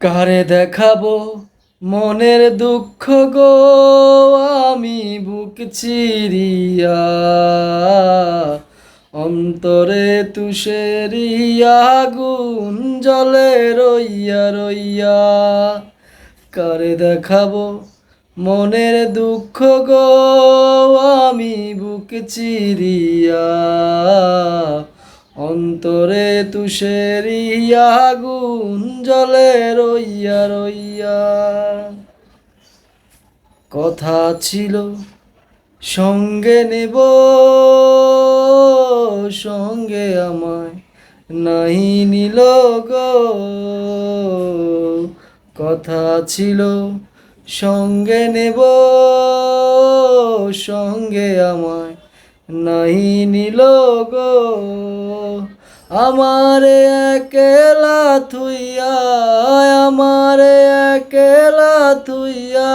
কারে দেখাবো মনের দুঃখ গো, আমি বুক চিরিয়া অন্তরে তুষেরি আগুন জ্বলে রইয়া রইয়া। কারে দেখাবো মনের দুঃখ গো, আমি বুক চিরিয়া অন্তরে তুষেরি আগুন জ্বলে রইয়া রইয়া। কথা ছিল সঙ্গে নেব, সঙ্গে আমায় নাই নিল গো। কথা ছিল সঙ্গে নেব, সঙ্গে আমায় নাই নিল গো। আমারে একলা থুইয়া, আমারে একলা থুইয়া